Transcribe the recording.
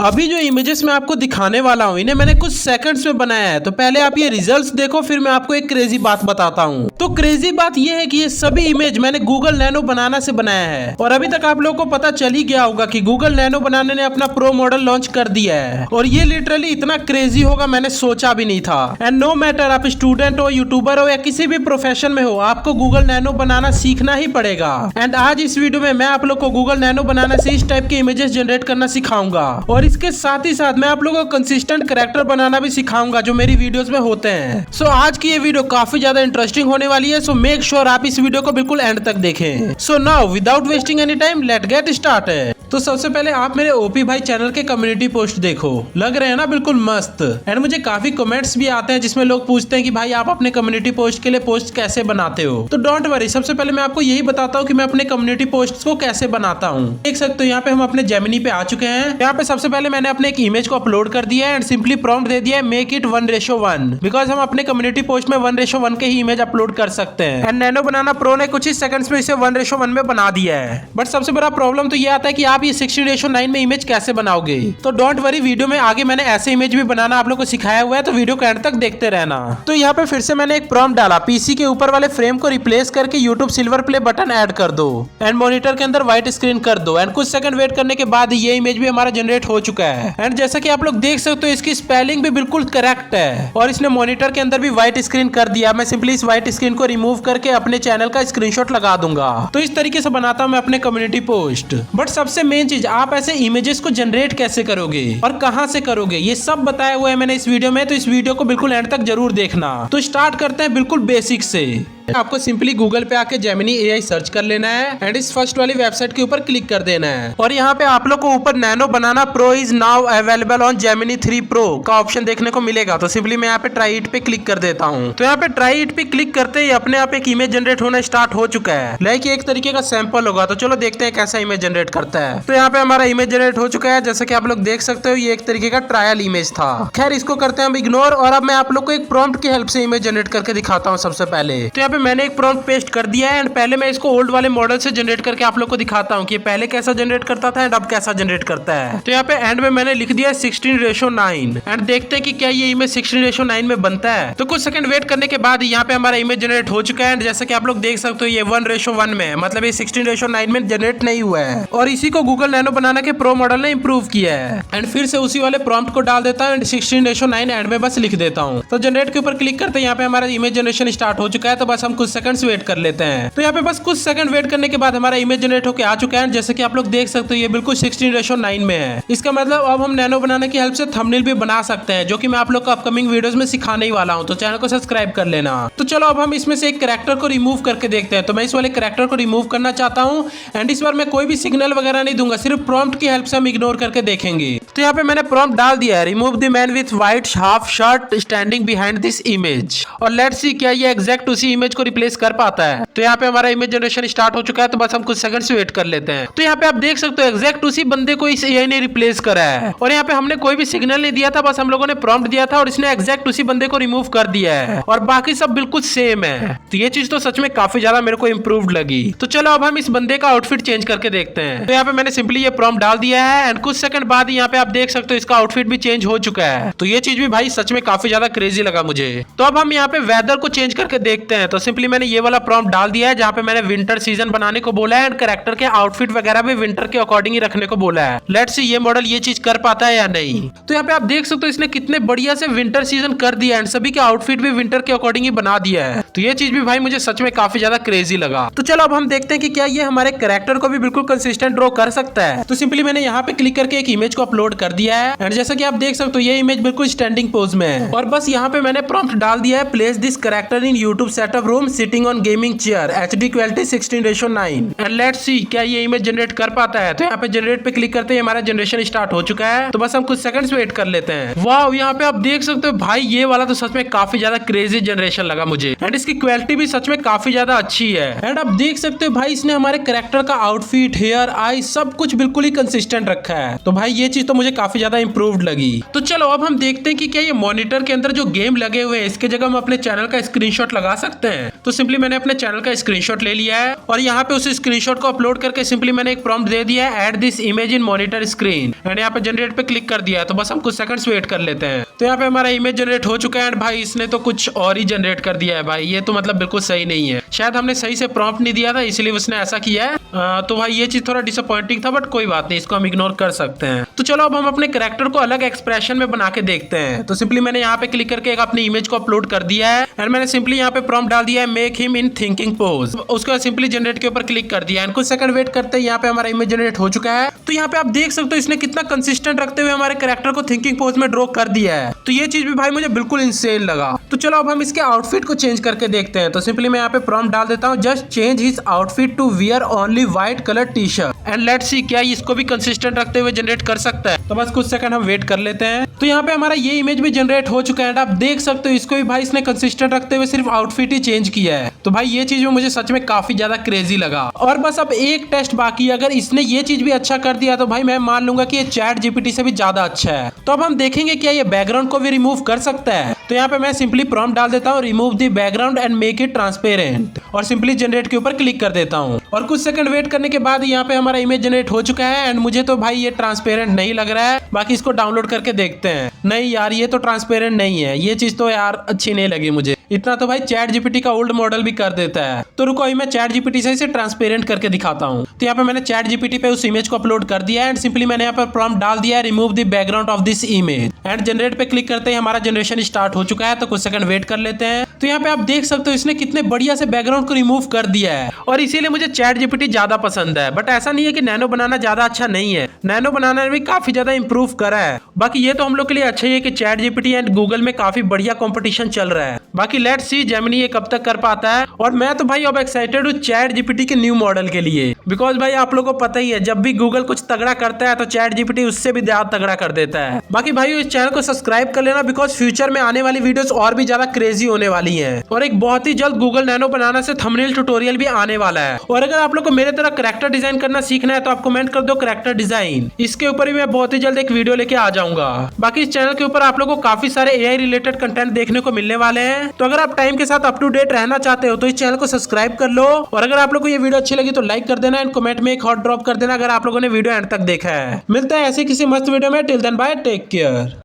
अभी जो इमेजेस मैं आपको दिखाने वाला हूँ इन्हें मैंने कुछ सेकंड्स में बनाया है। तो पहले आप ये रिजल्ट्स देखो, फिर मैं आपको एक क्रेजी बात बताता हूँ। तो क्रेजी बात ये है कि ये सभी इमेज मैंने गूगल नैनो बनाना से बनाया है। और अभी तक आप लोगों को पता चल ही गया होगा कि गूगल नैनो बनाने ने अपना प्रो मॉडल लॉन्च कर दिया है। और ये लिटरली इतना क्रेजी होगा मैंने सोचा भी नहीं था। एंड नो मैटर आप स्टूडेंट हो, यूट्यूबर हो या किसी भी प्रोफेशन में हो, आपको गूगल नैनो बनाना सीखना ही पड़ेगा। एंड आज इस वीडियो में मैं आप लोग को गूगल नैनो बनाने से इस टाइप के इमेजेस जनरेट करना सिखाऊंगा। और इसके साथ ही साथ मैं आप लोगों को कंसिस्टेंट कैरेक्टर बनाना भी सिखाऊंगा जो मेरी वीडियोस में होते हैं। सो आज की ये वीडियो काफी ज्यादा इंटरेस्टिंग होने वाली है। सो मेक श्योर आप इस वीडियो को बिल्कुल एंड तक देखें। So now without wasting any time let get started. तो सबसे पहले आप मेरे ओपी भाई चैनल के कम्युनिटी पोस्ट देखो, लग रहे हैं ना बिल्कुल मस्त। एंड मुझे काफी कमेंट्स भी आते हैं जिसमें लोग पूछते हैं कि भाई आप अपने कम्युनिटी पोस्ट के लिए पोस्ट कैसे बनाते हो। तो डोंट वरी, सबसे पहले मैं आपको यही बताता हूँ कि मैं अपने कम्युनिटी पोस्ट को कैसे बनाता हूँ। देख सकते हो यहाँ पे हम अपने जेमिनी पे आ चुके हैं। यहाँ पे सबसे पहले मैंने अपने एक इमेज को अपलोड कर दिया है एंड सिंपली प्रॉम्प्ट दे दिया है मेक इट 1:1 बिकॉज हम अपने कम्युनिटी पोस्ट में 1:1 के ही इमेज अपलोड कर सकते हैं। एंड नैनो बनाना प्रो ने कुछ ही सेकंड्स में इसे 1:1 में बना दिया है। बट सबसे बड़ा प्रॉब्लम तो ये आता है कि आप ये 16:9 में इमेज कैसे बनाओगे। तो डोंट वरी, वीडियो में आगे मैंने ऐसे इमेज भी बनाना आप लोग को सिखाया हुआ है, तो वीडियो को एंड तक देखते रहना। तो यहाँ पे फिर से मैंने एक प्रॉम्प्ट डाला, पीसी के ऊपर वाले फ्रेम को रिप्लेस करके YouTube silver play button add कर दो एंड मॉनिटर के अंदर व्हाइट स्क्रीन कर दो। एंड कुछ सेकंड वेट करने के बाद ये इमेज भी हमारा जनरेट हो चुका है। एंड जैसा कि आप लोग देख सकते हो इसकी स्पेलिंग भी बिल्कुल करेक्ट है और इसने मॉनिटर के अंदर भी व्हाइट स्क्रीन कर दिया। मैं सिंपली इस व्हाइट स्क्रीन को रिमूव करके अपने चैनल का स्क्रीनशॉट लगा दूंगा। तो इस तरीके से बनाता हूं मैं अपने कम्युनिटी पोस्ट। बट सबसे मेन चीज, आप ऐसे इमेजेस को जनरेट कैसे करोगे और कहां से करोगे, ये सब बताया हुआ है मैंने इस वीडियो में। तो इस वीडियो को बिल्कुल एंड तक जरूर देखना। तो स्टार्ट करते हैं बिल्कुल बेसिक से। आपको सिंपली गूगल पे आके जेमिनी एआई सर्च कर लेना है एंड इस फर्स्ट वाली वेबसाइट के ऊपर क्लिक कर देना है। और यहाँ पे आप लोग को ऊपर nano banana pro is now available on Gemini 3 pro का ऑप्शन देखने को मिलेगा। तो सिंपली मैं यहाँ पे ट्राई इट पे क्लिक कर देता हूँ। तो यहाँ पे ट्राई इट पे क्लिक करते ही अपने आप एक इमेज जनरेट होना स्टार्ट हो चुका है। लाइक एक तरीके का सैंपल होगा। तो चलो देखते हैं कैसा इमेज जनरेट करता है। तो यहाँ पे हमारा इमेज जनरेट हो चुका है। जैसा कि आप लोग देख सकते हो ये एक तरीके का ट्रायल इमेज था। खैर इसको करते हैं हम इग्नोर। और अब मैं आप लोग को एक प्रॉम्प्ट की हेल्प से इमेज जनरेट करके दिखाता हूँ। सबसे पहले तो यहाँ पे मैंने एक प्रॉम्प्ट पेस्ट कर दिया है एंड पहले मैं इसको ओल्ड वाले मॉडल से जनरेट करके आप लोग को दिखाता हूँ कि पहले कैसा जनरेट करता था एंड अब कैसा जनरेट करता है। तो यहाँ पे एंड में मैंने लिख दिया 16:9 एंड देखते हैं कि क्या ये इमेज 16:9 में बनता है। तो कुछ सेकंड वेट करने के बाद यहाँ पे हमारा इमेज जनरेट हो चुका है एंड जैसा कि आप लोग देख सकते हो ये 1:1 में, मतलब ये 16:9 में जनरेट नहीं हुआ है। और इसी को गूगल नैनो बनाना के प्रो मॉडल ने इंप्रूव किया है। एंड फिर से उसी वाले प्रॉम्प्ट को डाल देता हूँ एंड 16:9 एंड में बस लिख देता हूँ। तो जनरेट के ऊपर क्लिक करते हैं, यहाँ पे हमारा इमेज जनरेशन स्टार्ट हो चुका है। तो बस हम कुछ सेकंड्स वेट कर लेते हैं। तो यहाँ पे बस कुछ सेकंड वेट करने के बाद हमारा इमेज जनरेट होकर आ चुका है। जैसे कि आप लोग देख सकते हो ये बिल्कुल 16:9 में है। इसका मतलब अब हम नैनो बनाने की हेल्प से थंबनेल भी बना सकते हैं, जो कि मैं आप लोग को अपकमिंग वीडियोस में सिखाने ही वाला हूँ। तो चैनल को सब्सक्राइब कर लेना। तो चलो अब हम इसमें से एक कैरेक्टर को रिमूव करके देखते हैं। तो मैं इस वाले कैरेक्टर को रिमूव करना चाहता हूँ एंड इस बार मैं कोई भी सिग्नल वगैरह नहीं दूंगा, सिर्फ प्रॉम्प्ट की हेल्प से हम इग्नोर करके देखेंगे। तो यहाँ पे मैंने प्रॉम्प्ट डाल दिया है, remove the man with white half shirt standing behind this image. और लेट्स सी क्या ये एग्जैक्ट उसी इमेज को रिप्लेस कर पाता है। तो यहाँ पे हमारा इमेज जनरेशन स्टार्ट हो चुका है। तो बस हम कुछ सेकंड्स वेट कर लेते हैं। तो यहाँ पे आप देख सकते हो एग्जैक्ट उसी बंदे को इस एआई ने रिप्लेस करा है। और यहाँ पे हमने कोई भी सिग्नल नहीं दिया था, बस हम लोगों ने प्रॉम्प्ट दिया था और इसने एग्जैक्ट उसी बंदे को रिमूव कर दिया है। और बाकी सब बिल्कुल सेम है। तो ये चीज तो सच में काफी ज्यादा मेरे को इंप्रूव्ड लगी। तो चलो अब हम इस बंदे का आउटफिट चेंज करके देखते हैं। तो यहाँ पे मैंने सिंपली ये प्रॉम्प्ट डाल दिया है एंड कुछ सेकंड बाद यहाँ पे आप देख सकते हो इसका आउटफिट भी चेंज हो चुका है। तो ये चीज भी भाई सच में काफी ज्यादा क्रेजी लगा मुझे। तो अब हम यहाँ पे वेदर को चेंज करके देखते हैं। तो सिंपली मैंने ये वाला प्रॉम्प्ट डाल दिया है जहाँ पे मैंने विंटर सीजन बनाने को बोला है एंड कैरेक्टर के आउटफिट वगैरह भी विंटर के अकॉर्डिंग ही रखने को बोला है। लेट्स सी ये मॉडल ये चीज कर पाता है या नहीं। तो यहाँ पे आप देख सकते हो इसने कितने बढ़िया से विंटर सीजन कर दिया एंड सभी के आउटफिट भी विंटर के अकॉर्डिंग ही बना दिया है। तो ये चीज भी भाई मुझे सच में काफी ज्यादा क्रेजी लगा। तो चलो अब हम देखते हैं कि क्या ये हमारे कैरेक्टर को भी बिल्कुल कंसिस्टेंट ड्रॉ कर सकता है। तो सिंपली मैंने यहाँ पे क्लिक करके एक इमेज को अपलोड कर दिया है एंड जैसा कि आप देख सकते हो ये इमेज बिल्कुल स्टैंडिंग पोज में है। और बस यहाँ पे मैंने प्रॉम्प्ट डाल दिया है place this character in YouTube setup room sitting on gaming chair HD quality 16:9 and let's see क्या ये इमेज जनरेट कर पाता है। तो यहाँ पे जनरेट पे क्लिक करते ही हमारा जनरेशन स्टार्ट हो चुका है। तो बस हम कुछ सेकंड्स वेट कर लेते हैं। वाओ, यहाँ पे आप देख सकते हो भाई ये वाला तो सच में काफी ज्यादा क्रेजी जनरेशन लगा मुझे एंड इसकी क्वालिटी भी सच में काफी ज्यादा अच्छी है। एंड आप देख सकते हो भाई इसने हमारे कैरेक्टर का आउटफिट, हेयर, आई सब कुछ बिल्कुल ही कंसिस्टेंट रखा है। तो भाई ये चीज तो मुझे मुझे काफी ज्यादा इंप्रूव्ड लगी। तो चलो अब हम देखते हैं कि क्या ये मॉनिटर के अंदर जो गेम लगे हुए हैं इसके जगह हम अपने चैनल का स्क्रीनशॉट लगा सकते हैं। तो सिंपली मैंने अपने चैनल का स्क्रीनशॉट ले लिया है और यहाँ पे उस स्क्रीनशॉट को अपलोड करके सिंपली मैंने एक प्रॉम्प्ट दे दिया है, add this image in monitor screen, and यहाँ पे जनरेट पे क्लिक कर दिया है। तो बस हम कुछ सेकंड्स वेट कर लेते हैं। तो यहाँ पे हमारा इमेज जनरेट हो चुका है एंड भाई इसने तो कुछ और ही जनरेट कर दिया है भाई, ये तो मतलब बिल्कुल सही नहीं है। शायद हमने सही से प्रॉम्प्ट नहीं दिया था इसलिए उसने ऐसा किया है। तो भाई ये चीज थोड़ा डिसअपॉइंटिंग था, बट कोई बात नहीं, इसको हम इग्नोर कर सकते हैं। तो चलो अब हम अपने कैरेक्टर को अलग एक्सप्रेशन में बना के देखते हैं। तो सिंपली मैंने यहाँ पे क्लिक करके एक अपनी इमेज को अपलोड कर दिया है एंड मैंने सिंपली यहाँ पे प्रॉम्प्ट डाल दिया है, make him in thinking pose. उसके बाद सिंपली जनरेट के ऊपर क्लिक कर दिया एंड कुछ सेकंड वेट करते हैं, यहाँ पे हमारा इमेज जनरेट हो चुका है। तो यहाँ पे आप देख सकते हो इसने कितना कंसिस्टेंट रखते हुए हमारे कैरेक्टर को थिंकिंग पोज में ड्रॉ कर दिया है। तो ये चीज भी भाई मुझे बिल्कुल इंसेन लगा। तो चलो अब हम इसके आउटफिट को चेंज करके देखते हैं। तो सिंपली मैं यहाँ पे प्रॉम्प्ट डाल देता हूँ, just change his outfit to wear only white colour T shirt and let's see क्या इसको भी कंसिस्टेंट रखते हुए जनरेट कर सकता है। तो बस कुछ सेकंड हम वेट कर लेते हैं। तो यहाँ पे हमारा ये इमेज भी जनरेट हो चुका है एंड आप देख सकते हो इसको भी भाई इसने कंसिस्टेंट रखते हुए सिर्फ आउटफिट ही चेंज किया है। तो भाई ये चीज में मुझे सच में काफी ज्यादा क्रेजी लगा। और बस अब एक टेस्ट बाकी, अगर इसने ये चीज भी अच्छा कर दिया तो भाई मैं मान लूंगा कि ये चैट जीपीटी से भी ज्यादा अच्छा है। तो अब हम देखेंगे क्या ये बैकग्राउंड को भी रिमूव कर सकता है। तो यहाँ पे मैं सिंपली प्रॉम्प्ट डाल देता हूँ, remove the background and make it transparent, और सिंपली जनरेट के ऊपर क्लिक कर देता हूँ। और कुछ सेकंड वेट करने के बाद यहाँ पे हमारा इमेज जनरेट हो चुका है एंड मुझे तो भाई ये ट्रांसपेरेंट नहीं लग रहा है। बाकी इसको डाउनलोड करके देखते हैं। नहीं यार ये तो ट्रांसपेरेंट नहीं है, ये चीज तो यार अच्छी नहीं लगी मुझे। इतना तो भाई चैट जीपीटी का ओल्ड मॉडल भी कर देता है। तो रुको अभी मैं चैट जीपीटी से इसे ट्रांसपेरेंट करके दिखाता हूँ। तो यहाँ पे मैंने चैट जीपीटी पे उस इमेज को अपलोड कर दिया एंड सिंपली मैंने यहाँ पर प्रॉम्प्ट डाल दिया है, remove the background of this image, and generate पे क्लिक करते ही हमारा जनरेशन स्टार्ट हो चुका है। तो कुछ सेकंड वेट कर लेते हैं। तो यहाँ पे आप देख सकते हो इसने कितने बढ़िया से बैकग्राउंड को रिमूव कर दिया है और इसीलिए मुझे चैट जीपीटी ज्यादा पसंद है। बट ऐसा नहीं है कि नैनो बनाना ज्यादा अच्छा नहीं है, नैनो बनाने में भी काफी ज्यादा इंप्रूव करा है। बाकी ये तो हम लोग के लिए अच्छा ही है कि चैट जीपीटी एंड गूगल में काफी बढ़िया कंपटीशन चल रहा है। बाकी लेट्स सी जेमिनी ये कब तक कर पाता है। और मैं तो भाई अब एक्साइटेड हूँ चैट जीपीटी के न्यू मॉडल के लिए, बिकॉज भाई आप लोगों को पता ही है जब भी गूगल कुछ तगड़ा करता है तो चैट जीपीटी उससे भी ज्यादा तगड़ा कर देता है। बाकी भाई इस चैनल को सब्सक्राइब कर लेना, बिकॉज फ्यूचर में आने वाली वीडियोस और भी ज्यादा क्रेजी होने वाली हैं। और एक बहुत ही जल्द गूगल नैनो बनाना से थंबनेल ट्यूटोरियल भी आने वाला है। और अगर आप लोग को मेरे तरह कैरेक्टर डिजाइन करना सीखना है तो आप कमेंट कर दो कैरेक्टर डिजाइन, इसके ऊपर भी मैं बहुत ही जल्द एक वीडियो लेके आ जाऊंगा। बाकी इस चैनल के ऊपर आप लोगों को काफी सारे एआई रिलेटेड कंटेंट देखने को मिलने वाले हैं। तो अगर आप टाइम के साथ अप टू डेट रहना चाहते हो तो इस चैनल को सब्सक्राइब कर लो। और अगर आप लोग को ये वीडियो अच्छी लगी तो लाइक कर देना एंड कमेंट में एक हॉट ड्रॉप कर देना अगर आप लोगों ने वीडियो एंड तक देखा है। मिलता है ऐसे किसी मस्त वीडियो में, till then bye, take care.